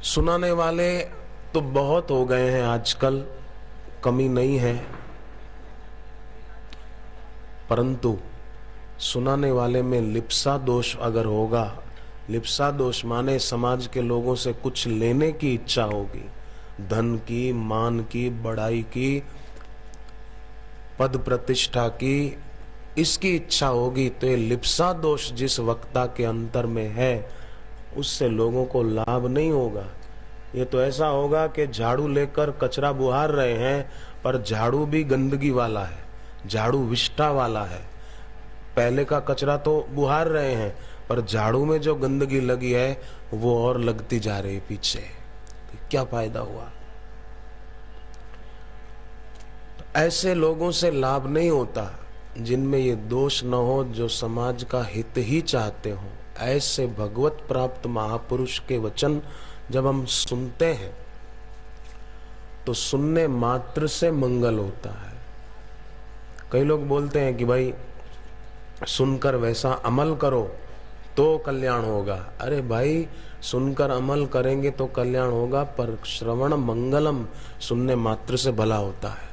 सुनाने वाले तो बहुत हो गए हैं आजकल, कमी नहीं है, परंतु सुनाने वाले में लिप्सा दोष अगर होगा, लिप्सा दोष माने समाज के लोगों से कुछ लेने की इच्छा होगी, धन की, मान की, बड़ाई की, पद प्रतिष्ठा की, इसकी इच्छा होगी, तो ये लिप्सा दोष जिस वक्ता के अंतर में है उससे लोगों को लाभ नहीं होगा। ये तो ऐसा होगा कि झाड़ू लेकर कचरा बुहार रहे हैं, पर झाड़ू भी गंदगी वाला है, झाड़ू विष्ठा वाला है। पहले का कचरा तो बुहार रहे हैं, पर झाड़ू में जो गंदगी लगी है वो और लगती जा रही है पीछे। तो क्या फायदा हुआ? ऐसे लोगों से लाभ नहीं होता जिनमें ये दोष न हो, जो समाज का हित ही चाहते हो। ऐसे भगवत प्राप्त महापुरुष के वचन जब हम सुनते हैं तो सुनने मात्र से मंगल होता है। कई लोग बोलते हैं कि भाई सुनकर वैसा अमल करो तो कल्याण होगा। अरे भाई, सुनकर अमल करेंगे तो कल्याण होगा, पर श्रवण मंगलम, सुनने मात्र से भला होता है।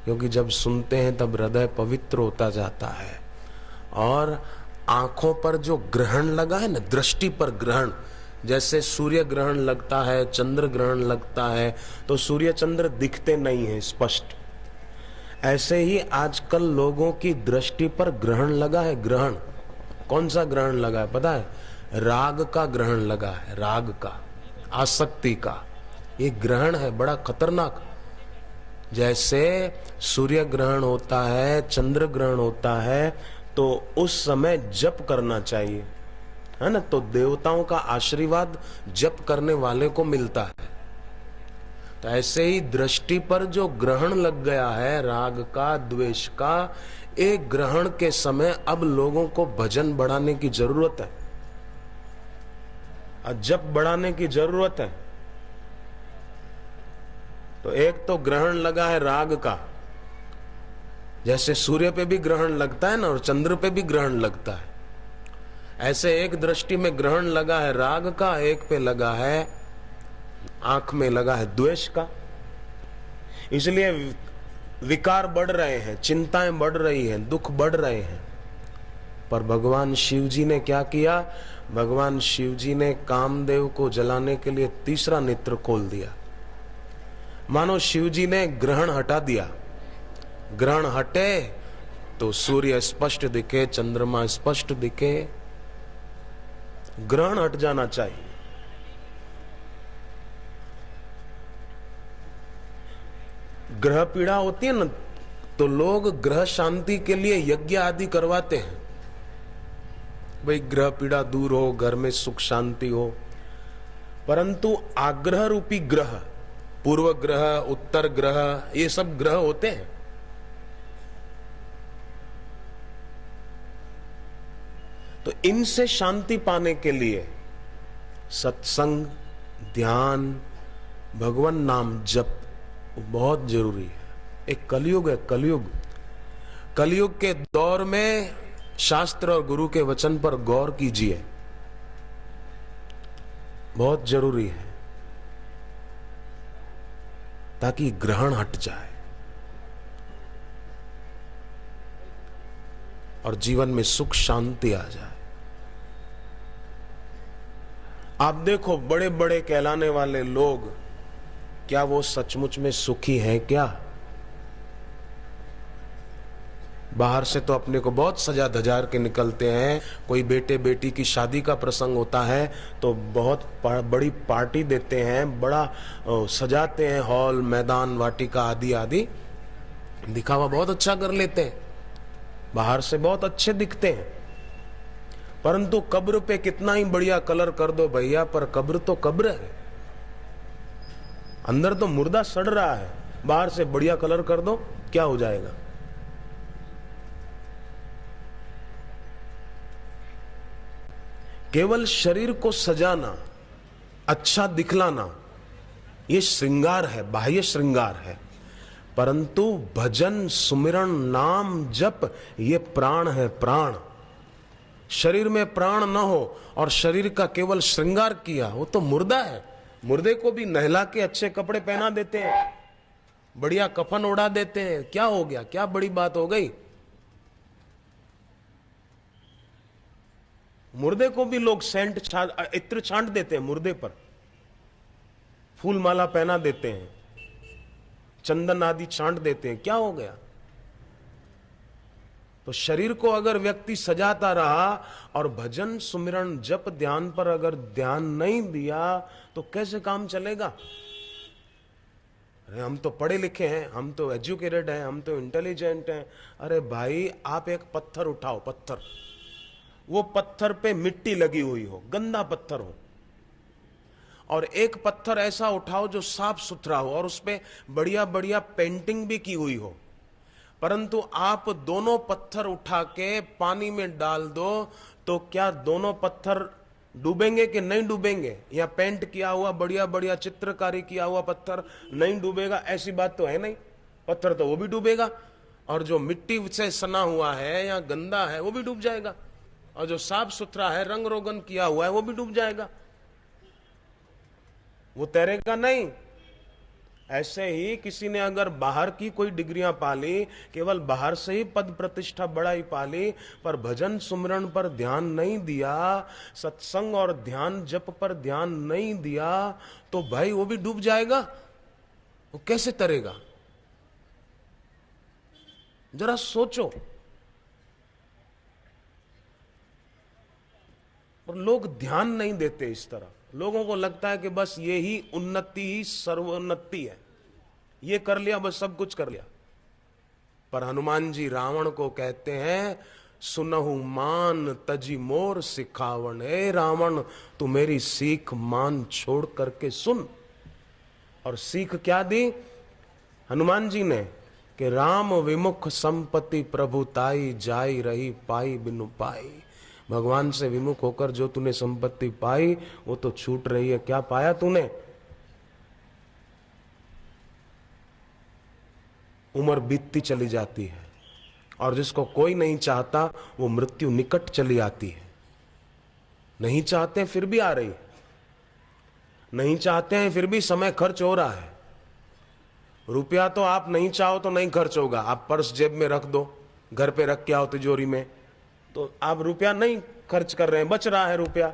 क्योंकि जब सुनते हैं तब हृदय पवित्र होता जाता है। और आंखों पर जो ग्रहण लगा है ना, दृष्टि पर ग्रहण, जैसे सूर्य ग्रहण लगता है, चंद्र ग्रहण लगता है, तो सूर्य चंद्र दिखते नहीं है स्पष्ट, ऐसे ही आजकल लोगों की दृष्टि पर ग्रहण लगा है। ग्रहण कौन सा ग्रहण लगा है पता है? राग का ग्रहण लगा है, राग का, आसक्ति का। ये ग्रहण है बड़ा खतरनाक। जैसे सूर्य ग्रहण होता है, चंद्र ग्रहण होता है, तो उस समय जप करना चाहिए, है ना? तो देवताओं का आशीर्वाद जप करने वाले को मिलता है। तो ऐसे ही दृष्टि पर जो ग्रहण लग गया है राग का, द्वेष का, एक ग्रहण के समय अब लोगों को भजन बढ़ाने की जरूरत है, जप बढ़ाने की जरूरत है। तो एक तो ग्रहण लगा है राग का, जैसे सूर्य पे भी ग्रहण लगता है ना, और चंद्र पे भी ग्रहण लगता है, ऐसे एक दृष्टि में ग्रहण लगा है राग का, एक पे लगा है, आंख में लगा है द्वेष का। इसलिए विकार बढ़ रहे हैं, चिंताएं बढ़ रही हैं, दुख बढ़ रहे हैं। पर भगवान शिव जी ने क्या किया? भगवान शिव जी ने कामदेव को जलाने के लिए तीसरा नेत्र खोल दिया। मानो शिव जी ने ग्रहण हटा दिया। ग्रहण हटे तो सूर्य स्पष्ट दिखे, चंद्रमा स्पष्ट दिखे। ग्रहण हट जाना चाहिए। ग्रह पीड़ा होती है ना, तो लोग ग्रह शांति के लिए यज्ञ आदि करवाते हैं, भाई ग्रह पीड़ा दूर हो, घर में सुख शांति हो। परंतु आग्रह रूपी ग्रह, पूर्व ग्रह, उत्तर ग्रह, ये सब ग्रह होते हैं। तो इनसे शांति पाने के लिए सत्संग, ध्यान, भगवान नाम जप बहुत जरूरी है। एक कलयुग है, कलयुग। कलयुग के दौर में शास्त्र और गुरु के वचन पर गौर कीजिए, बहुत जरूरी है, ताकि ग्रहण हट जाए और जीवन में सुख शांति आ जाए। आप देखो, बड़े बड़े कहलाने वाले लोग, क्या वो सचमुच में सुखी हैं क्या? बाहर से तो अपने को बहुत सजा धजार के निकलते हैं। कोई बेटे बेटी की शादी का प्रसंग होता है तो बहुत बड़ी पार्टी देते हैं, बड़ा सजाते हैं, हॉल, मैदान, वाटिका आदि आदि, दिखावा बहुत अच्छा कर लेते हैं, बाहर से बहुत अच्छे दिखते हैं। परंतु कब्र पे कितना ही बढ़िया कलर कर दो भैया, पर कब्र तो कब्र है, अंदर तो मुर्दा सड़ रहा है। बाहर से बढ़िया कलर कर दो, क्या हो जाएगा? केवल शरीर को सजाना, अच्छा दिखलाना, ये श्रृंगार है, बाह्य श्रृंगार है। परंतु भजन, सुमिरन, नाम, जप, ये प्राण है, प्राण। शरीर में प्राण न हो और शरीर का केवल श्रृंगार किया, वो तो मुर्दा है। मुर्दे को भी नहला के अच्छे कपड़े पहना देते हैं, बढ़िया कफन उड़ा देते हैं। क्या हो गया, क्या बड़ी बात हो गई? मुर्दे को भी लोग सेंट इत्र छांट देते हैं, मुर्दे पर फूल माला पहना देते हैं, चंदन आदि छांट देते हैं। क्या हो गया? तो शरीर को अगर व्यक्ति सजाता रहा और भजन सुमिरन जप ध्यान पर अगर ध्यान नहीं दिया तो कैसे काम चलेगा? अरे हम तो पढ़े लिखे हैं, हम तो एजुकेटेड हैं, हम तो इंटेलिजेंट हैं। अरे भाई, आप एक पत्थर उठाओ, पत्थर, वो पत्थर पे मिट्टी लगी हुई हो, गंदा पत्थर हो, और एक पत्थर ऐसा उठाओ जो साफ सुथरा हो और उस पे बढ़िया बढ़िया पेंटिंग भी की हुई हो, परंतु आप दोनों पत्थर उठा के पानी में डाल दो तो क्या दोनों पत्थर डूबेंगे कि नहीं डूबेंगे? या पेंट किया हुआ बढ़िया बढ़िया चित्रकारी किया हुआ पत्थर नहीं डूबेगा? ऐसी बात तो है नहीं। पत्थर तो वो भी डूबेगा, और जो मिट्टी से सना हुआ है या गंदा है वो भी डूब जाएगा, और जो साफ सुथरा है रंग रोगन किया हुआ है वो भी डूब जाएगा, वो तैरेगा नहीं। ऐसे ही किसी ने अगर बाहर की कोई डिग्रियां पाली, केवल बाहर से ही पद प्रतिष्ठा बड़ाई पाली, पर भजन सुमरण पर ध्यान नहीं दिया, सत्संग और ध्यान जप पर ध्यान नहीं दिया, तो भाई वो भी डूब जाएगा। वो कैसे तरेगा? जरा सोचो। और लोग ध्यान नहीं देते इस तरह। लोगों को लगता है कि बस ये ही उन्नति ही सर्वोन्नति है, ये कर लिया बस सब कुछ कर लिया। पर हनुमान जी रावण को कहते हैं, सुनहु मान तजी मोर सिखावन। ए रावण, तू मेरी सीख मान छोड़ करके सुन। और सीख क्या दी हनुमान जी ने? कि राम विमुख संपत्ति प्रभुताई, जाई रही पाई बिनु पाई। भगवान से विमुख होकर जो तूने संपत्ति पाई वो तो छूट रही है। क्या पाया तूने? उम्र बीतती चली जाती है, और जिसको कोई नहीं चाहता वो मृत्यु निकट चली आती है। नहीं चाहते फिर भी आ रही है, नहीं चाहते हैं फिर भी समय खर्च हो रहा है। रुपया तो आप नहीं चाहो तो नहीं खर्च होगा। आप पर्स जेब में रख दो, घर पे रख के आओ तिजोरी में, तो आप रुपया नहीं खर्च कर रहे हैं, बच रहा है रुपया,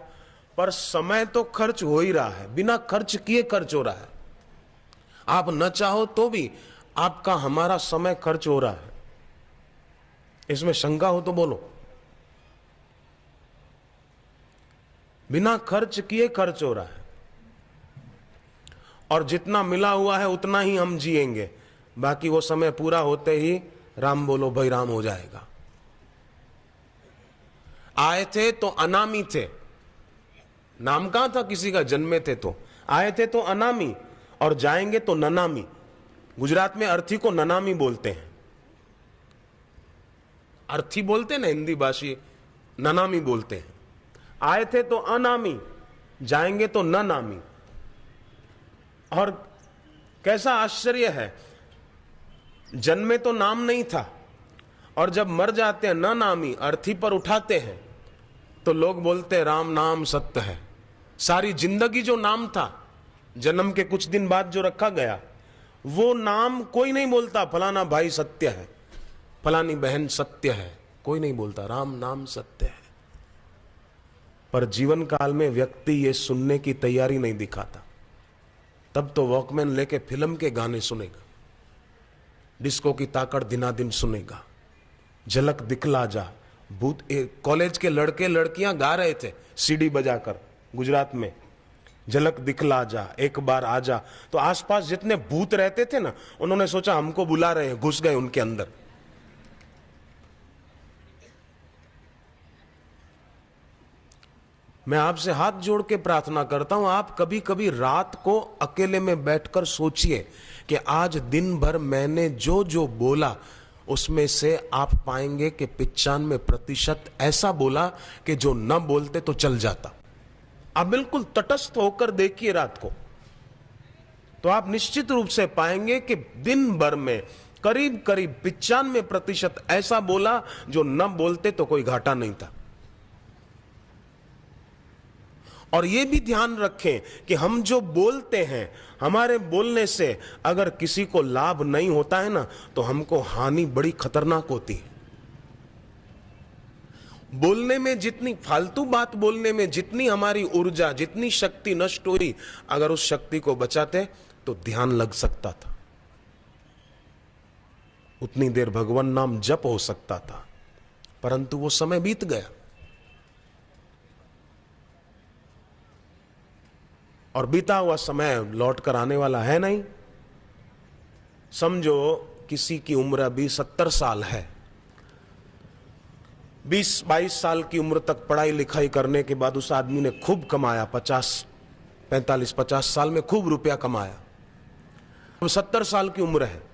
पर समय तो खर्च हो ही रहा है, बिना खर्च किए खर्च हो रहा है। आप न चाहो तो भी आपका हमारा समय खर्च हो रहा है। इसमें शंका हो तो बोलो। बिना खर्च किए खर्च हो रहा है, और जितना मिला हुआ है उतना ही हम जिएंगे, बाकी वो समय पूरा होते ही राम बोलो भाई राम हो जाएगा। आए थे तो अनामी थे, नाम कहां था किसी का? जन्मे थे तो आए थे तो अनामी, और जाएंगे तो ननामी। गुजरात में अर्थी को ननामी बोलते हैं। अर्थी बोलते हैं ना हिंदी भाषी, ननामी बोलते हैं। आए थे तो अनामी, जाएंगे तो ननामी। और कैसा आश्चर्य है, जन्मे तो नाम नहीं था, और जब मर जाते हैं न नामी, अर्थी पर उठाते हैं तो लोग बोलते हैं राम नाम सत्य है। सारी जिंदगी जो नाम था, जन्म के कुछ दिन बाद जो रखा गया, वो नाम कोई नहीं बोलता। फलाना भाई सत्य है, फलानी बहन सत्य है, कोई नहीं बोलता, राम नाम सत्य है। पर जीवन काल में व्यक्ति ये सुनने की तैयारी नहीं दिखाता, तब तो वॉकमैन लेके फिल्म के गाने सुनेगा, डिस्को की ताकत दिनादिन सुनेगा, झलक दिखला जा। भूत कॉलेज के लड़के लड़कियां गा रहे थे सीडी बजाकर गुजरात में, झलक दिखला जा, एक बार आ जा। तो आसपास जितने भूत रहते थे ना, उन्होंने सोचा हमको बुला रहे हैं, घुस गए उनके अंदर। मैं आपसे हाथ जोड़ के प्रार्थना करता हूं, आप कभी कभी रात को अकेले में बैठकर सोचिए कि आज दिन भर मैंने जो जो बोला उसमें से आप पाएंगे कि 95% ऐसा बोला कि जो न बोलते तो चल जाता। आप बिल्कुल तटस्थ होकर देखिए रात को, तो आप निश्चित रूप से पाएंगे कि दिन भर में करीब करीब 95% ऐसा बोला जो न बोलते तो कोई घाटा नहीं था। और ये भी ध्यान रखें कि हम जो बोलते हैं, हमारे बोलने से अगर किसी को लाभ नहीं होता है ना, तो हमको हानि बड़ी खतरनाक होती है। बोलने में जितनी फालतू बात बोलने में जितनी हमारी ऊर्जा, जितनी शक्ति नष्ट हुई, अगर उस शक्ति को बचाते तो ध्यान लग सकता था, उतनी देर भगवान नाम जप हो सकता था, परंतु वो समय बीत गया। और बीता हुआ समय लौट कर आने वाला है नहीं। समझो किसी की उम्र अभी 70 साल है, 20-22 साल की उम्र तक पढ़ाई लिखाई करने के बाद उस आदमी ने खूब कमाया, 45-50 साल में खूब रुपया कमाया। अब 70 साल की उम्र है,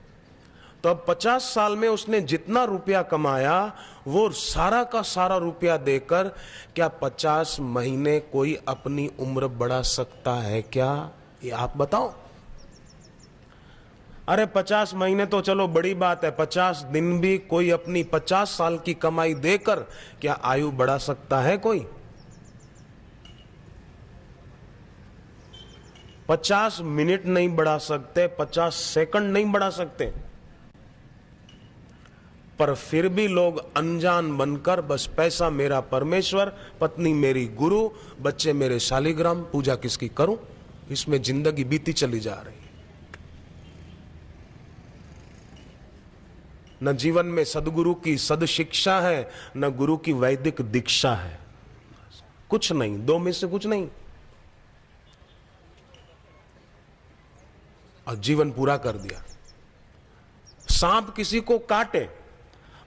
तो अब 50 साल में उसने जितना रुपया कमाया वो सारा का सारा रुपया देकर क्या 50 महीने कोई अपनी उम्र बढ़ा सकता है क्या? ये आप बताओ। अरे 50 महीने तो चलो बड़ी बात है, 50 दिन भी कोई अपनी 50 साल की कमाई देकर क्या आयु बढ़ा सकता है कोई? 50 मिनट नहीं बढ़ा सकते, 50 सेकंड नहीं बढ़ा सकते, पर फिर भी लोग अनजान बनकर बस पैसा मेरा परमेश्वर, पत्नी मेरी गुरु, बच्चे मेरे शालिग्राम, पूजा किसकी करूं, इसमें जिंदगी बीती चली जा रही है। न जीवन में सदगुरु की सद शिक्षा है, न गुरु की वैदिक दीक्षा है, कुछ नहीं, दो में से कुछ नहीं, और जीवन पूरा कर दिया। सांप किसी को काटे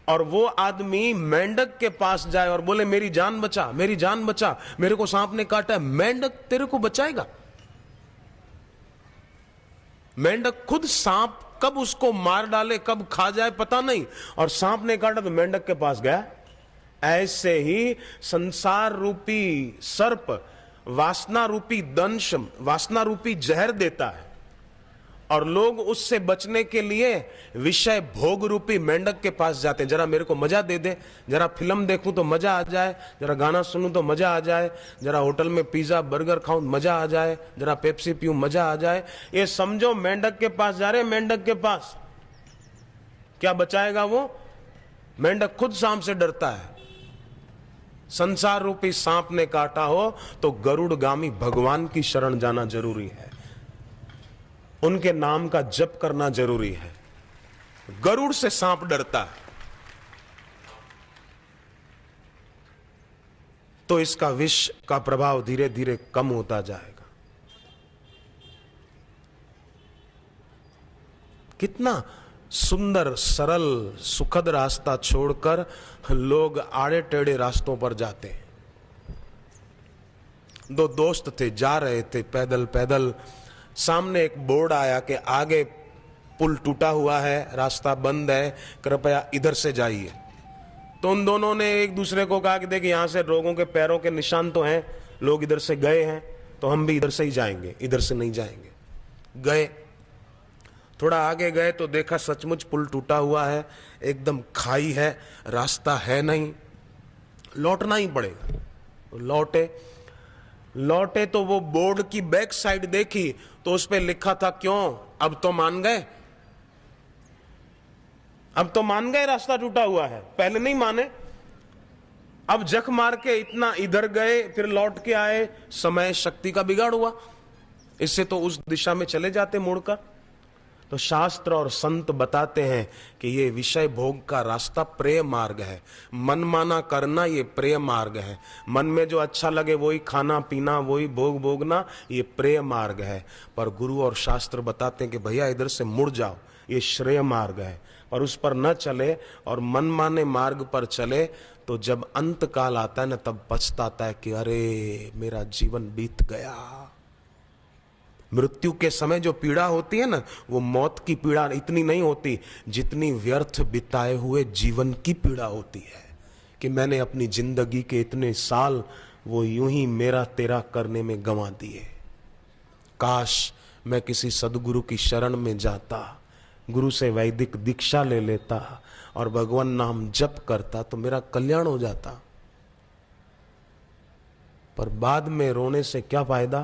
और वो आदमी मेंढक के पास जाए और बोले मेरी जान बचा, मेरी जान बचा, मेरे को सांप ने काटा है, मेंढक तेरे को बचाएगा? मेंढक खुद सांप कब उसको मार डाले, कब खा जाए पता नहीं, और सांप ने काटा तो मेंढक के पास गया। ऐसे ही संसार रूपी सर्प वासना रूपी दंश, वासना रूपी जहर देता है, और लोग उससे बचने के लिए विषय भोग रूपी मेंढक के पास जाते हैं। जरा मेरे को मजा दे दे, जरा फिल्म देखूं तो मजा आ जाए, जरा गाना सुनूं तो मजा आ जाए, जरा होटल में पिज्जा बर्गर खाऊं मजा आ जाए, जरा पेप्सी पीऊं मजा आ जाए। ये समझो मेंढक के पास जा रहे, मेंढक के पास क्या बचाएगा वो? मेंढक खुद सांप से डरता है। संसार रूपी सांप ने काटा हो तो गरुड़गामी भगवान की शरण जाना जरूरी है, उनके नाम का जप करना जरूरी है। गरुड़ से सांप डरता है, तो इसका विष का प्रभाव धीरे धीरे कम होता जाएगा। कितना सुंदर सरल सुखद रास्ता छोड़कर लोग आड़े टेढ़े रास्तों पर जाते हैं। दो दोस्त थे, जा रहे थे पैदल पैदल, सामने एक बोर्ड आया कि आगे पुल टूटा हुआ है, रास्ता बंद है, कृपया इधर से जाइए। तो उन दोनों ने एक दूसरे को कहा कि देखिए यहां से लोगों के पैरों के निशान तो हैं, लोग इधर से गए हैं, तो हम भी इधर से ही जाएंगे, इधर से नहीं जाएंगे। गए, थोड़ा आगे गए तो देखा सचमुच पुल टूटा हुआ है, एकदम खाई है, रास्ता है नहीं, लौटना ही पड़ेगा। लौटे तो वो बोर्ड की बैक साइड देखी तो उस पे लिखा था क्यों, अब तो मान गए, अब तो मान गए रास्ता टूटा हुआ है, पहले नहीं माने, अब जख मार के इतना इधर गए फिर लौट के आए, समय शक्ति का बिगाड़ हुआ, इससे तो उस दिशा में चले जाते मुड़कर। तो शास्त्र और संत बताते हैं कि ये विषय भोग का रास्ता प्रेय मार्ग है, मनमाना करना ये प्रेय मार्ग है, मन में जो अच्छा लगे वही खाना पीना, वही भोग भोगना, ये प्रेय मार्ग है। पर गुरु और शास्त्र बताते हैं कि भैया इधर से मुड़ जाओ, ये श्रेय मार्ग है। पर उस पर न चले और मनमाने मार्ग पर चले तो जब अंत काल आता है ना, तब पछताता है कि अरे मेरा जीवन बीत गया। मृत्यु के समय जो पीड़ा होती है ना, वो मौत की पीड़ा इतनी नहीं होती जितनी व्यर्थ बिताए हुए जीवन की पीड़ा होती है, कि मैंने अपनी जिंदगी के इतने साल वो यूं ही मेरा तेरा करने में गंवा दिए। काश मैं किसी सदगुरु की शरण में जाता, गुरु से वैदिक दीक्षा ले लेता और भगवान नाम जप करता तो मेरा कल्याण हो जाता। पर बाद में रोने से क्या फायदा,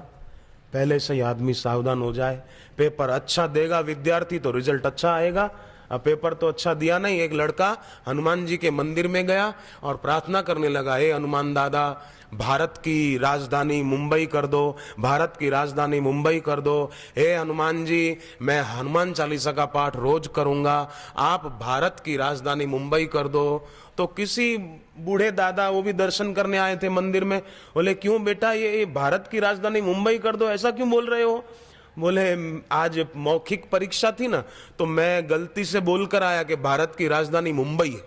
पहले से ही आदमी सावधान हो जाए। पेपर अच्छा देगा विद्यार्थी तो रिजल्ट अच्छा आएगा। अब पेपर तो अच्छा दिया नहीं। एक लड़का हनुमान जी के मंदिर में गया और प्रार्थना करने लगा, हे हनुमान दादा, भारत की राजधानी मुंबई कर दो, भारत की राजधानी मुंबई कर दो। हे हनुमान जी, मैं हनुमान चालीसा का पाठ रोज करूंगा, आप भारत की राजधानी मुंबई कर दो। तो किसी बूढ़े दादा, वो भी दर्शन करने आए थे मंदिर में, बोले क्यों बेटा, ये भारत की राजधानी मुंबई कर दो, ऐसा क्यों बोल रहे हो? बोले आज मौखिक परीक्षा थी ना, तो मैं गलती से बोलकर आया कि भारत की राजधानी मुंबई है,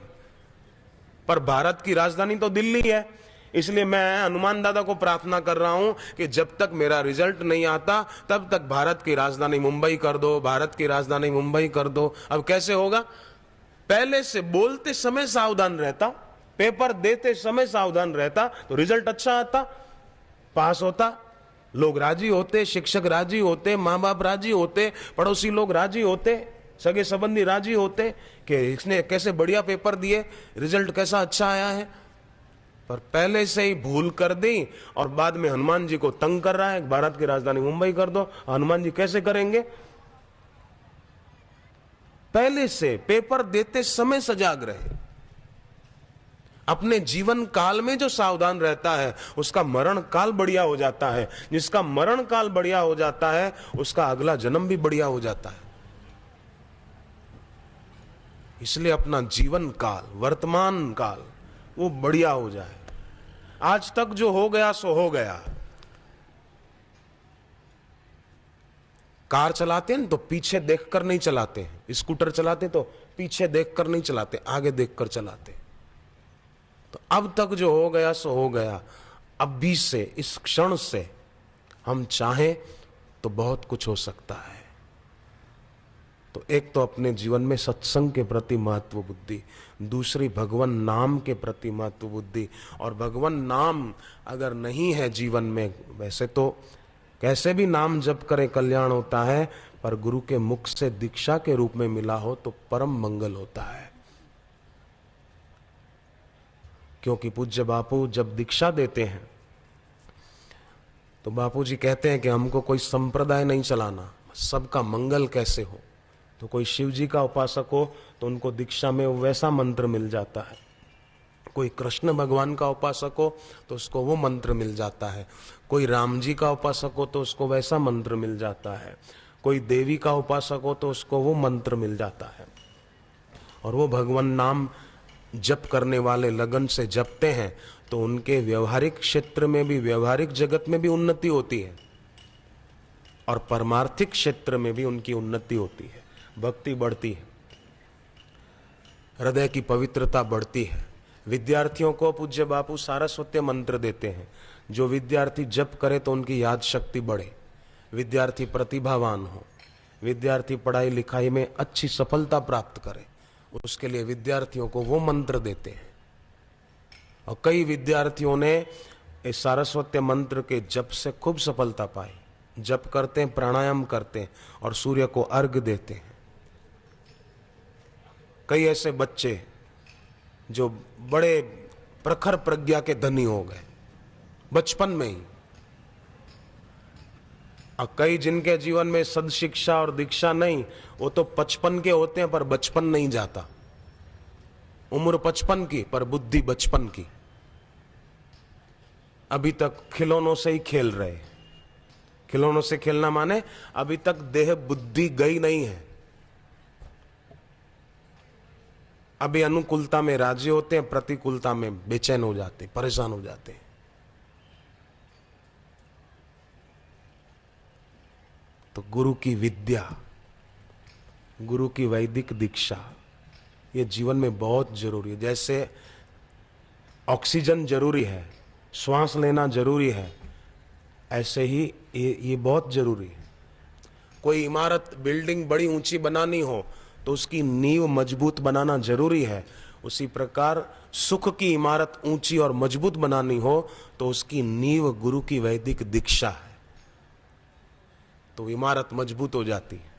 पर भारत की राजधानी तो दिल्ली है। इसलिए मैं हनुमान दादा को प्रार्थना कर रहा हूं कि जब तक मेरा रिजल्ट नहीं आता तब तक भारत की राजधानी मुंबई कर दो, भारत की राजधानी मुंबई कर दो। अब कैसे होगा? पहले से बोलते समय सावधान रहता, पेपर देते समय सावधान रहता तो रिजल्ट अच्छा आता, पास होता, लोग राजी होते, शिक्षक राजी होते, माँ बाप राजी होते, पड़ोसी लोग राजी होते, सगे संबंधी राजी होते कि इसने कैसे बढ़िया पेपर दिए, रिजल्ट कैसा अच्छा आया है। पर पहले से ही भूल कर दी और बाद में हनुमान जी को तंग कर रहा है, भारत की राजधानी मुंबई कर दो। हनुमान जी कैसे करेंगे? पहले से पेपर देते समय सजाग रहे। अपने जीवन काल में जो सावधान रहता है उसका मरण काल बढ़िया हो जाता है, जिसका मरण काल बढ़िया हो जाता है उसका अगला जन्म भी बढ़िया हो जाता है। इसलिए अपना जीवन काल, वर्तमान काल वो बढ़िया हो जाए। आज तक जो हो गया सो हो गया। कार चलाते हैं तो पीछे देखकर नहीं चलाते हैं, स्कूटर चलाते तो पीछे देखकर नहीं चलाते, आगे देखकर चलाते। तो अब तक जो हो गया सो हो गया। अभी से, इस क्षण से हम चाहें तो बहुत कुछ हो सकता है। तो एक तो अपने जीवन में सत्संग के प्रति महत्व बुद्धि, दूसरी भगवान नाम के प्रति महत्व बुद्धि। और भगवान नाम अगर नहीं है जीवन में, वैसे तो कैसे भी नाम जप करे कल्याण होता है, पर गुरु के मुख से दीक्षा के रूप में मिला हो तो परम मंगल होता है। क्योंकि पूज्य बापू जब दीक्षा देते हैं तो बापू जी कहते हैं कि हमको कोई संप्रदाय नहीं चलाना, सबका मंगल कैसे हो। तो कोई शिव जी का उपासक हो तो उनको दीक्षा में वैसा मंत्र मिल जाता है, कोई कृष्ण भगवान का उपासक हो तो उसको वो मंत्र मिल जाता है, कोई राम जी का उपासक हो तो उसको वैसा मंत्र मिल जाता है, कोई देवी का उपासक हो तो उसको वो मंत्र मिल जाता है। और वो भगवान नाम जप करने वाले लगन से जपते हैं तो उनके व्यवहारिक क्षेत्र में भी, व्यवहारिक जगत में भी उन्नति होती है और परमार्थिक क्षेत्र में भी उनकी उन्नति होती है, भक्ति बढ़ती है, हृदय की पवित्रता बढ़ती है। विद्यार्थियों को पूज्य बापू सारस्वत मंत्र देते हैं, जो विद्यार्थी जप करे तो उनकी याद शक्ति बढ़े, विद्यार्थी प्रतिभावान हो, विद्यार्थी पढ़ाई लिखाई में अच्छी सफलता प्राप्त करे, उसके लिए विद्यार्थियों को वो मंत्र देते हैं। और कई विद्यार्थियों ने इस सारस्वत मंत्र के जप से खूब सफलता पाई। जप करते हैं, प्राणायाम करते हैं और सूर्य को अर्घ देते हैं। कई ऐसे बच्चे जो बड़े प्रखर प्रज्ञा के धनी हो गए बचपन में ही, और कई जिनके जीवन में सदशिक्षा और दीक्षा नहीं, वो तो 55 के होते हैं पर बचपन नहीं जाता। उम्र 55 की पर बुद्धि बचपन की, अभी तक खिलौनों से ही खेल रहे। खिलौनों से खेलना माने अभी तक देह बुद्धि गई नहीं है, अभी अनुकूलता में राजी होते हैं, प्रतिकूलता में बेचैन हो जाते, परेशान हो जाते हैं। तो गुरु की विद्या, गुरु की वैदिक दीक्षा ये जीवन में बहुत जरूरी है। जैसे ऑक्सीजन जरूरी है, श्वास लेना जरूरी है, ऐसे ही ये बहुत जरूरी है। कोई इमारत, बिल्डिंग बड़ी ऊंची बनानी हो तो उसकी नींव मजबूत बनाना जरूरी है। उसी प्रकार सुख की इमारत ऊंची और मजबूत बनानी हो तो उसकी नींव गुरु की वैदिक दीक्षा है, तो इमारत मजबूत हो जाती है,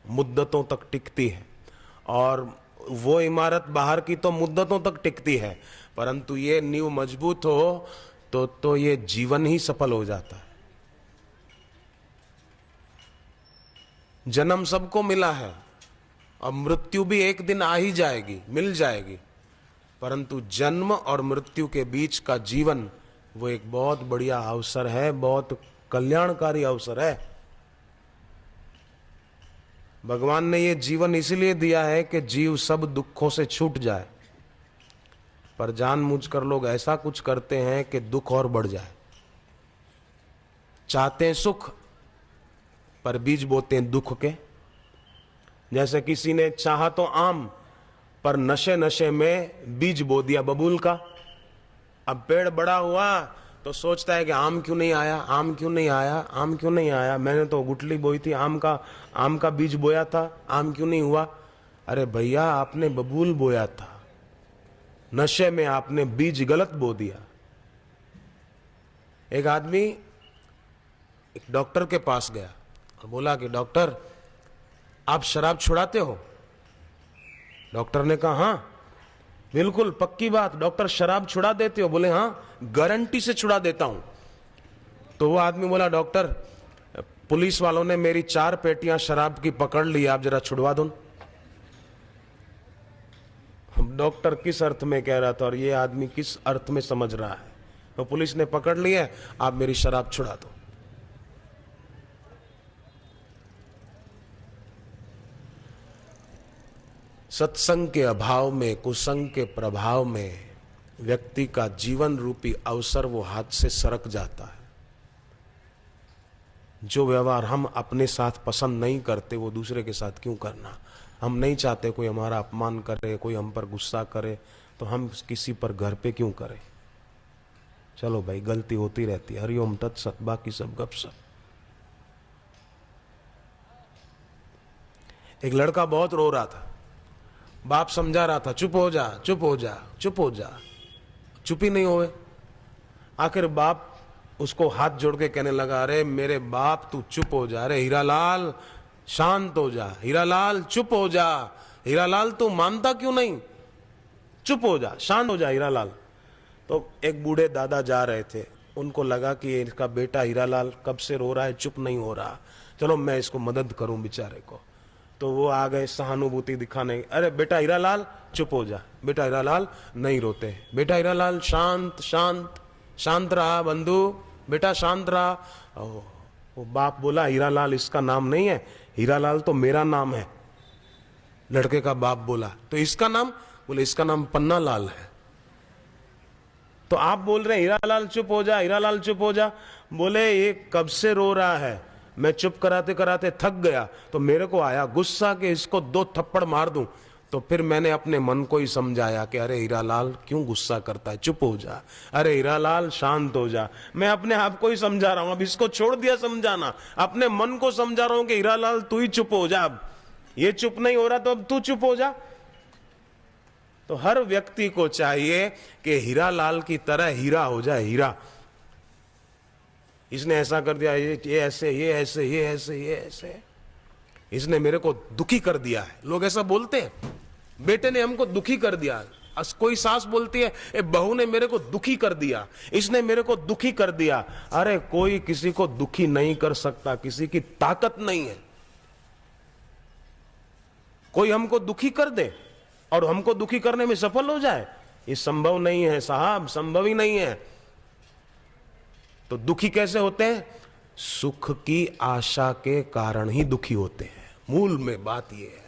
मुद्दतों तक टिकती है। और वो इमारत बाहर की तो मुद्दतों तक टिकती है, परंतु ये नींव मजबूत हो तो ये जीवन ही सफल हो जाता है। जन्म सबको मिला है और मृत्यु भी एक दिन आ ही जाएगी, मिल जाएगी, परंतु जन्म और मृत्यु के बीच का जीवन वो एक बहुत बढ़िया अवसर है, बहुत कल्याणकारी अवसर है। भगवान ने ये जीवन इसलिए दिया है कि जीव सब दुखों से छूट जाए, पर जानबूझकर लोग ऐसा कुछ करते हैं कि दुख और बढ़ जाए। चाहते हैं सुख पर बीज बोते हैं दुख के। जैसे किसी ने चाहा तो आम, पर नशे नशे में बीज बो दिया बबूल का। अब पेड़ बड़ा हुआ तो सोचता है कि आम क्यों नहीं आया, आम क्यों नहीं आया, आम क्यों नहीं आया, मैंने तो गुठली बोई थी आम का बीज बोया था, आम क्यों नहीं हुआ। अरे भैया, आपने बबूल बोया था, नशे में आपने बीज गलत बो दिया। एक आदमी एक डॉक्टर के पास गया और बोला कि डॉक्टर, आप शराब छुड़ाते हो? डॉक्टर ने कहा हाँ बिल्कुल पक्की बात, डॉक्टर शराब छुड़ा देते हो? बोले हाँ, गारंटी से छुड़ा देता हूं। तो वो आदमी बोला डॉक्टर, पुलिस वालों ने मेरी 4 पेटियां शराब की पकड़ ली, आप जरा छुड़वा दो। डॉक्टर किस अर्थ में कह रहा था और ये आदमी किस अर्थ में समझ रहा है। तो पुलिस ने पकड़ लिया, आप मेरी शराब छुड़ा दो। सत्संग के अभाव में, कुसंग के प्रभाव में व्यक्ति का जीवन रूपी अवसर वो हाथ से सरक जाता है। जो व्यवहार हम अपने साथ पसंद नहीं करते वो दूसरे के साथ क्यों करना। हम नहीं चाहते कोई हमारा अपमान करे, कोई हम पर गुस्सा करे, तो हम किसी पर घर पे क्यों करें। चलो भाई, गलती होती रहती है, हरिओम तत्सत, बाकी सब गपशप। एक लड़का बहुत रो रहा था, बाप समझा रहा था चुप हो जा, चुप हो जा, चुप हो जा, चुप ही नहीं होए। आखिर बाप उसको हाथ जोड़ के कहने लगा, अरे मेरे बाप तू चुप हो जा, अरे हीरालाल शांत हो जा, हीरालाल चुप हो जा, हीरालाल तू मानता क्यों नहीं, चुप हो जा, शांत हो जा हीरालाल। तो एक बूढ़े दादा जा रहे थे, उनको लगा कि इसका बेटा हीरालाल कब से रो रहा है, चुप नहीं हो रहा, चलो मैं इसको मदद करूं बेचारे को। तो वो आ गए सहानुभूति दिखाने, अरे बेटा हीरालाल चुप हो जा, बेटा हीरालाल नहीं रोते, बेटा हीरालाल शांत शांत शांत रहा बंधु, बेटा शांत रहा। वो बाप बोला हीरालाल इसका नाम नहीं है, हीरालाल तो मेरा नाम है। लड़के का बाप बोला तो इसका नाम, बोले इसका नाम पन्ना लाल है। तो आप बोल रहे हैं हीरालाल चुप हो जा, हीरालाल चुप हो जा। बोले ये कब से रो रहा है, मैं चुप कराते कराते थक गया, तो मेरे को आया गुस्सा कि इसको 2 थप्पड़ मार दूं। तो फिर मैंने अपने मन को ही समझाया कि अरे हीरालाल क्यों गुस्सा करता है, चुप हो जा, अरे हीरालाल शांत हो जा। मैं अपने आप को ही समझा रहा हूं, अब इसको छोड़ दिया समझाना, अपने मन को समझा रहा हूं कि हीरालाल तू ही चुप हो जा, अब ये चुप नहीं हो रहा तो अब तू चुप हो जा। तो हर व्यक्ति को चाहिए कि हीरालाल की तरह हीरा हो जाए, हीरा। इसने ऐसा कर दिया, ये ऐसे, ये ऐसे, ये ऐसे, ये ऐसे, इसने मेरे को दुखी कर दिया है। लोग ऐसा बोलते हैं, बेटे ने हमको दुखी कर दिया। कोई सास बोलती है बहू ने मेरे को दुखी कर दिया, इसने मेरे को दुखी कर दिया। अरे कोई किसी को दुखी नहीं कर सकता, किसी की ताकत नहीं है। कोई हमको दुखी कर दे और हमको दुखी करने में सफल हो जाए, ये संभव नहीं है साहब, संभव ही नहीं है। तो दुखी कैसे होते हैं? सुख की आशा के कारण ही दुखी होते हैं। मूल में बात यह है,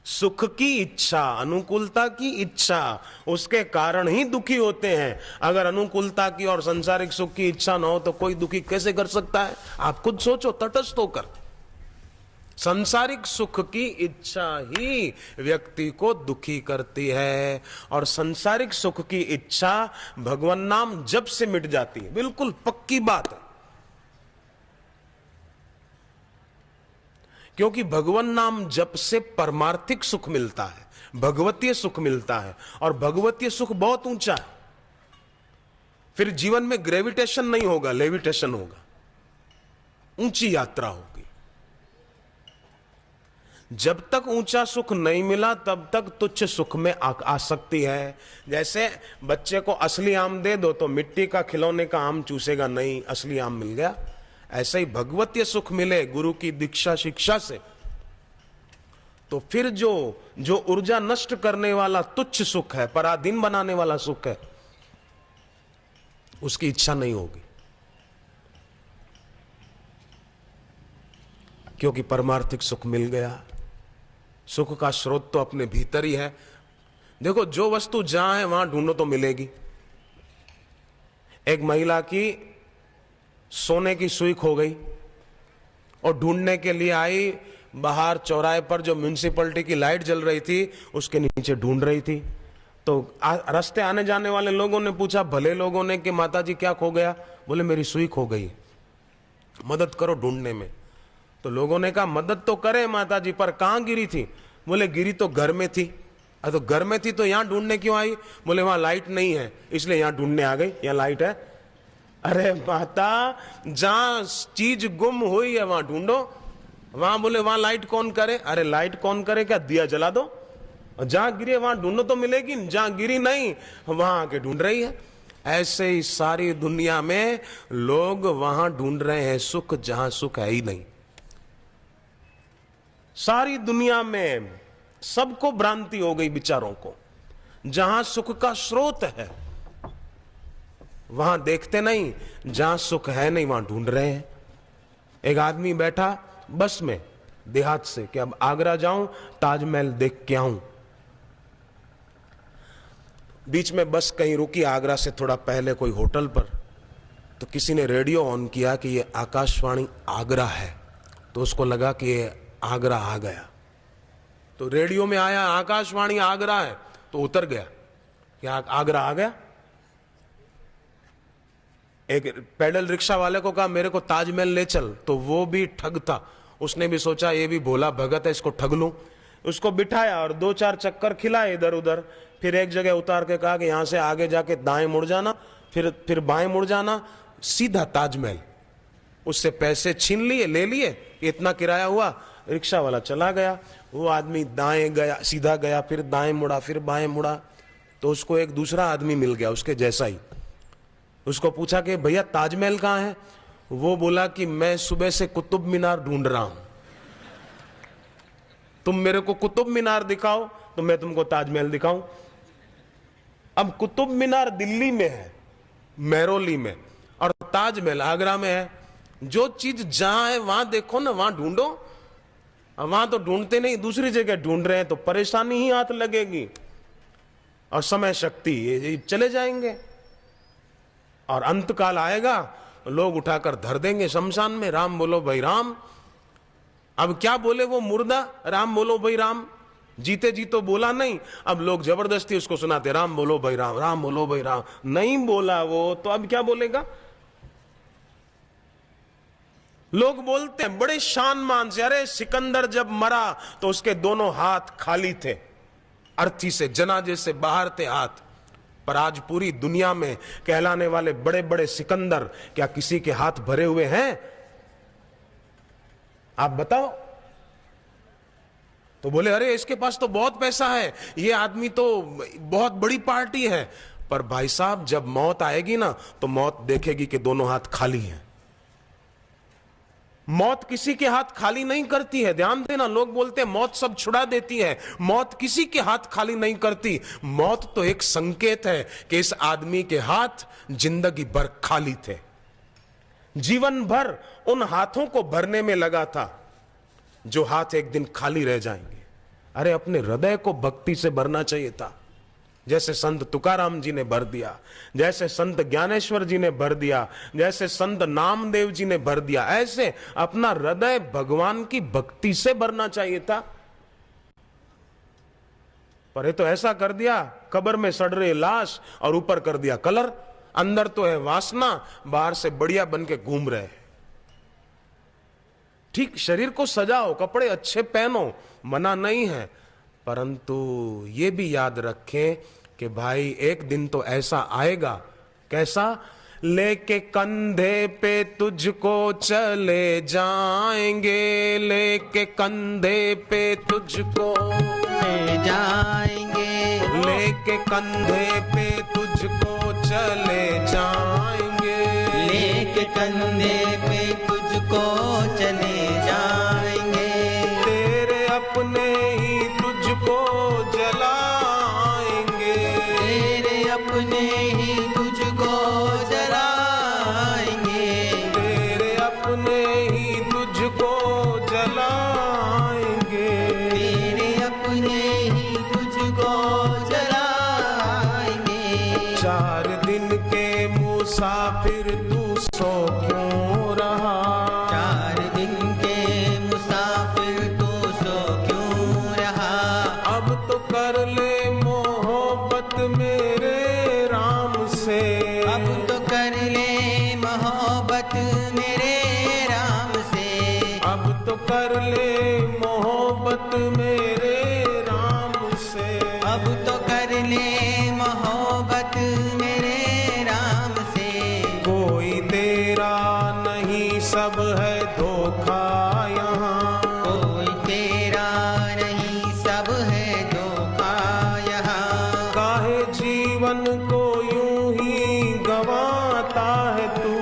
सुख की इच्छा, अनुकूलता की इच्छा, उसके कारण ही दुखी होते हैं। अगर अनुकूलता की और संसारिक सुख की इच्छा ना हो तो कोई दुखी कैसे कर सकता है? आप खुद सोचो तटस्थ होकर। संसारिक सुख की इच्छा ही व्यक्ति को दुखी करती है और संसारिक सुख की इच्छा भगवान नाम जप से मिट जाती है। बिल्कुल पक्की बात है, क्योंकि भगवान नाम जप से परमार्थिक सुख मिलता है, भगवतीय सुख मिलता है, और भगवतीय सुख बहुत ऊंचा है। फिर जीवन में ग्रेविटेशन नहीं होगा, लेविटेशन होगा, ऊंची यात्रा होगी। जब तक ऊंचा सुख नहीं मिला तब तक तुच्छ सुख में आसक्ति है। जैसे बच्चे को असली आम दे दो तो मिट्टी का खिलौने का आम चूसेगा नहीं, असली आम मिल गया। ऐसे ही भगवतीय सुख मिले गुरु की दीक्षा शिक्षा से, तो फिर जो ऊर्जा नष्ट करने वाला तुच्छ सुख है, पराधीन बनाने वाला सुख है, उसकी इच्छा नहीं होगी, क्योंकि परमार्थिक सुख मिल गया। सुख का स्रोत तो अपने भीतर ही है। देखो, जो वस्तु जहां है वहां ढूंढो तो मिलेगी। एक महिला की सोने की सुई खो गई और ढूंढने के लिए आई, बाहर चौराहे पर जो म्यूनिसिपैलिटी की लाइट जल रही थी उसके नीचे ढूंढ रही थी। तो रास्ते आने जाने वाले लोगों ने पूछा, भले लोगों ने, कि माता जी क्या खो गया? बोले मेरी सुई खो गई, मदद करो ढूंढने में। तो लोगों ने कहा मदद तो करे माता जी, पर कहां गिरी थी? बोले गिरी तो घर में थी। तो घर में थी तो यहां ढूंढने क्यों आई? बोले वहां लाइट नहीं है इसलिए यहां ढूंढने आ गई, यहां लाइट है। अरे माता, जहां चीज गुम हुई है वहां ढूंढो। वहां बोले वहां लाइट कौन करे? अरे लाइट कौन करे, क्या दिया जला दो। और जहां गिरी वहां ढूंढो तो मिलेगी, जहां गिरी नहीं वहां आके ढूंढ रही है। ऐसे ही सारी दुनिया में लोग वहां ढूंढ रहे हैं सुख जहां सुख है ही नहीं। सारी दुनिया में सबको भ्रांति हो गई विचारों को। जहां सुख का स्रोत है वहां देखते नहीं, जहां सुख है नहीं वहां ढूंढ रहे हैं। एक आदमी बैठा बस में देहात से कि अब आगरा जाऊं, ताजमहल देख के आऊं। बीच में बस कहीं रुकी आगरा से थोड़ा पहले कोई होटल पर, तो किसी ने रेडियो ऑन किया कि ये आकाशवाणी आगरा है। तो उसको लगा कि ये आगरा आ गया, तो रेडियो में आया आकाशवाणी आगरा है, तो उतर गया कि आगरा आ गया। एक पैडल रिक्शा वाले को कहा मेरे को ताजमहल ले चल, तो वो भी ठग था, उसने भी सोचा ये भी भोला भगत है, इसको ठग लूं। उसको बिठाया और 2-4 चक्कर खिलाए इधर उधर, फिर एक जगह उतार के कहा कि यहां से आगे जाके दाएं मुड़ जाना, फिर बाएं मुड़ जाना, सीधा ताजमहल। उससे पैसे छीन लिए, ले लिए, इतना किराया हुआ, रिक्शा वाला चला गया। वो आदमी दाएं गया, सीधा गया, फिर दाएं मुड़ा, फिर बाएं मुड़ा, तो उसको एक दूसरा आदमी मिल गया उसके जैसा ही। उसको पूछा कि भैया ताजमहल कहाँ है? वो बोला कि मैं सुबह से कुतुब मीनार ढूंढ रहा हूं, तुम मेरे को कुतुब मीनार दिखाओ तो मैं तुमको ताजमहल दिखाऊं। अब कुतुब मीनार दिल्ली में है, मेहरौली में, और ताजमहल आगरा में है। जो चीज जहां है वहां देखो ना, वहां ढूंढो। वहां तो ढूंढते नहीं, दूसरी जगह ढूंढ रहे हैं, तो परेशानी ही हाथ लगेगी और समय शक्ति ये चले जाएंगे, और अंत काल आएगा लोग उठाकर धर देंगे शमशान में, राम बोलो भाई राम। अब क्या बोले वो मुर्दा, राम बोलो भाई राम? जीते जी तो बोला नहीं, अब लोग जबरदस्ती उसको सुनाते राम बोलो भाई राम, राम बोलो भाई राम। नहीं बोला वो तो अब क्या बोलेगा? लोग बोलते हैं बड़े शान मान से, अरे सिकंदर जब मरा तो उसके दोनों हाथ खाली थे, अर्थी से जनाजे से बाहर थे हाथ। पर आज पूरी दुनिया में कहलाने वाले बड़े बड़े सिकंदर क्या किसी के हाथ भरे हुए हैं? आप बताओ। तो बोले अरे इसके पास तो बहुत पैसा है, ये आदमी तो बहुत बड़ी पार्टी है। पर भाई साहब, जब मौत आएगी ना तो मौत देखेगी कि दोनों हाथ खाली हैं। मौत किसी के हाथ खाली नहीं करती है, ध्यान देना। लोग बोलते हैं मौत सब छुड़ा देती है, मौत किसी के हाथ खाली नहीं करती। मौत तो एक संकेत है कि इस आदमी के हाथ जिंदगी भर खाली थे, जीवन भर उन हाथों को भरने में लगा था जो हाथ एक दिन खाली रह जाएंगे। अरे अपने हृदय को भक्ति से भरना चाहिए था, जैसे संत तुकाराम जी ने भर दिया, जैसे संत ज्ञानेश्वर जी ने भर दिया, जैसे संत नामदेव जी ने भर दिया। ऐसे अपना हृदय भगवान की भक्ति से भरना चाहिए था। पर ये तो ऐसा कर दिया, कब्र में सड़ रही लाश और ऊपर कर दिया कलर। अंदर तो है वासना, बाहर से बढ़िया बन के घूम रहे। ठीक, शरीर को सजाओ, कपड़े अच्छे पहनो, मना नहीं है, परंतु ये भी याद रखें कि भाई एक दिन तो ऐसा आएगा, कैसा लेके कंधे पे तुझको चले जाएंगे, लेके कंधे पे तुझको ले जाएंगे, लेके कंधे पे तुझको चले जाएंगे, लेके कंधे पे तुझको चले जाएंगे, तेरे अपने ही तुझको जलाएंगे, तेरे अपने ही तुझको जलाएंगे, तेरे अपने ही तुझको जलाएंगे, तेरे अपने ही तुझको जलाएंगे। 4 दिन के मुसाफिर तू सो क्यों रहा, 4 दिन के मुसाफिर तू सो क्यों रहा, अब तो कर ले मोहब्बत मेरे राम से, अब तो कर ले मोहब्बत मेरे राम से, अब तो कर ले मोहब्बत मेरे राम से, अब तो कर ले मोहब्बत मेरे राम से, कोई तेरा नहीं सब है धोखा यहाँ, कोई तेरा नहीं सब है धोखा यहाँ, काहे जीवन को यूं ही गवाता है तू,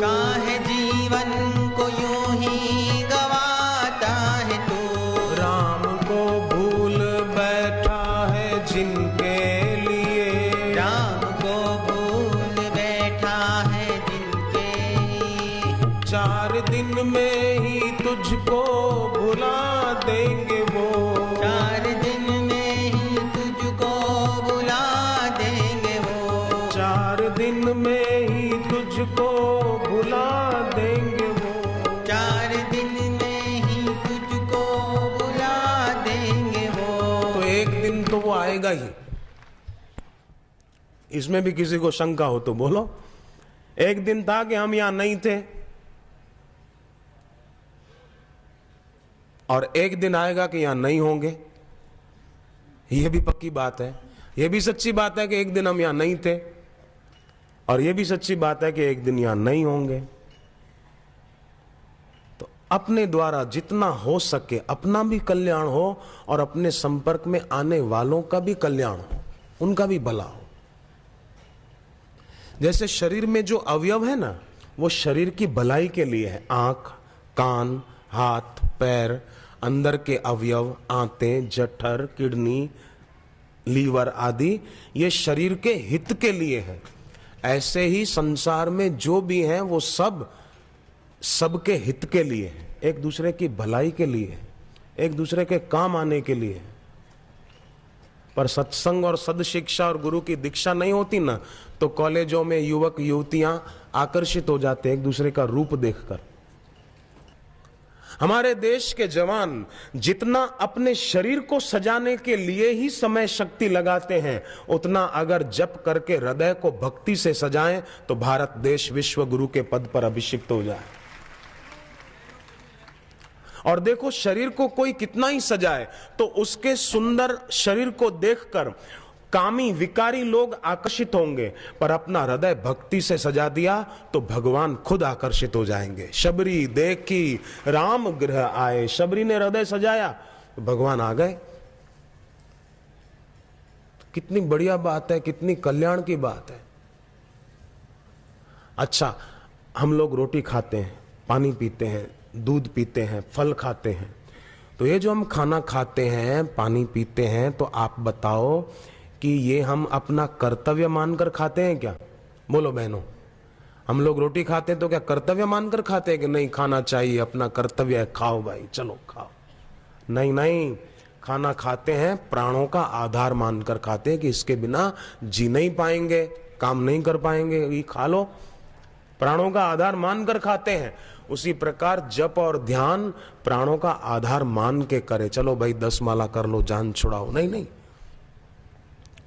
काहे जीवन को यूं ही गवाता है तू, राम को भूल बैठा है जिनके लिए, राम को भूल बैठा है जिनके, 4 दिन में ही तुझको भुला देंगे वो, 4 दिन में ही तुझको बुला देंगे वो, 4 दिन में ही तुझको भुला देंगे वो, 4 दिन में ही तुझको बुला देंगे वो। तो एक दिन तो वो आएगा ही, इसमें भी किसी को शंका हो तो बोलो। एक दिन था कि हम यहां नहीं थे, और एक दिन आएगा कि यहां नहीं होंगे। यह भी पक्की बात है, यह भी सच्ची बात है कि एक दिन हम यहां नहीं थे, और यह भी सच्ची बात है कि एक दिन यहां नहीं होंगे। तो अपने द्वारा जितना हो सके अपना भी कल्याण हो और अपने संपर्क में आने वालों का भी कल्याण हो, उनका भी भला हो। जैसे शरीर में जो अवयव है ना, वो शरीर की भलाई के लिए है। आंख, कान, हाथ, पैर, अंदर के अवयव, आंतें, जठर, किडनी, लीवर आदि, ये शरीर के हित के लिए है। ऐसे ही संसार में जो भी है वो सब सबके हित के लिए है, एक दूसरे की भलाई के लिए है, एक दूसरे के काम आने के लिए है। पर सत्संग और सदशिक्षा और गुरु की दीक्षा नहीं होती ना, तो कॉलेजों में युवक युवतियां आकर्षित हो जाते हैं एक दूसरे का रूप देखकर। हमारे देश के जवान जितना अपने शरीर को सजाने के लिए ही समय शक्ति लगाते हैं, उतना अगर जप करके हृदय को भक्ति से सजाएं तो भारत देश विश्व गुरु के पद पर अभिषिक्त हो जाए। और देखो, शरीर को कोई कितना ही सजाए तो उसके सुंदर शरीर को देखकर कामी विकारी लोग आकर्षित होंगे, पर अपना हृदय भक्ति से सजा दिया तो भगवान खुद आकर्षित हो जाएंगे। शबरी देखी राम गृह आए, शबरी ने हृदय सजाया तो भगवान आ गए। कितनी बढ़िया बात है, कितनी कल्याण की बात है। अच्छा, हम लोग रोटी खाते हैं, पानी पीते हैं, दूध पीते हैं, फल खाते हैं, तो ये जो हम खाना खाते हैं, पानी पीते हैं, तो आप बताओ कि ये हम अपना कर्तव्य मानकर खाते हैं क्या? बोलो बहनों, हम लोग रोटी खाते हैं तो क्या कर्तव्य मानकर खाते हैं कि नहीं खाना चाहिए, अपना कर्तव्य है, खाओ भाई, चलो खाओ? नहीं नहीं, खाना खाते हैं प्राणों का आधार मानकर खाते हैं कि इसके बिना जी नहीं पाएंगे, काम नहीं कर पाएंगे, ये खा लो, प्राणों का आधार मानकर खाते हैं। उसी प्रकार जप और ध्यान प्राणों का आधार मान के करे। चलो भाई 10 माला कर लो, जान छुड़ाओ, नहीं नहीं।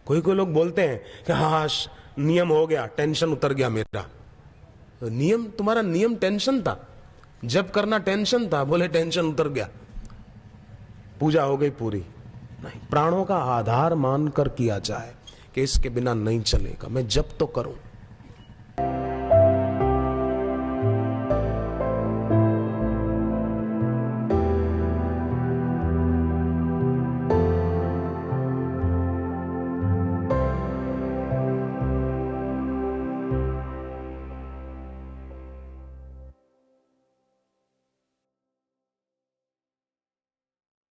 कोई कोई लोग बोलते हैं कि हाँ नियम हो गया, टेंशन उतर गया मेरा। नियम, तुम्हारा नियम टेंशन था, जप करना टेंशन था, बोले टेंशन उतर गया, पूजा हो गई पूरी। नहीं, प्राणों का आधार मानकर किया जाए कि इसके बिना नहीं चलेगा, मैं जप तो करूं।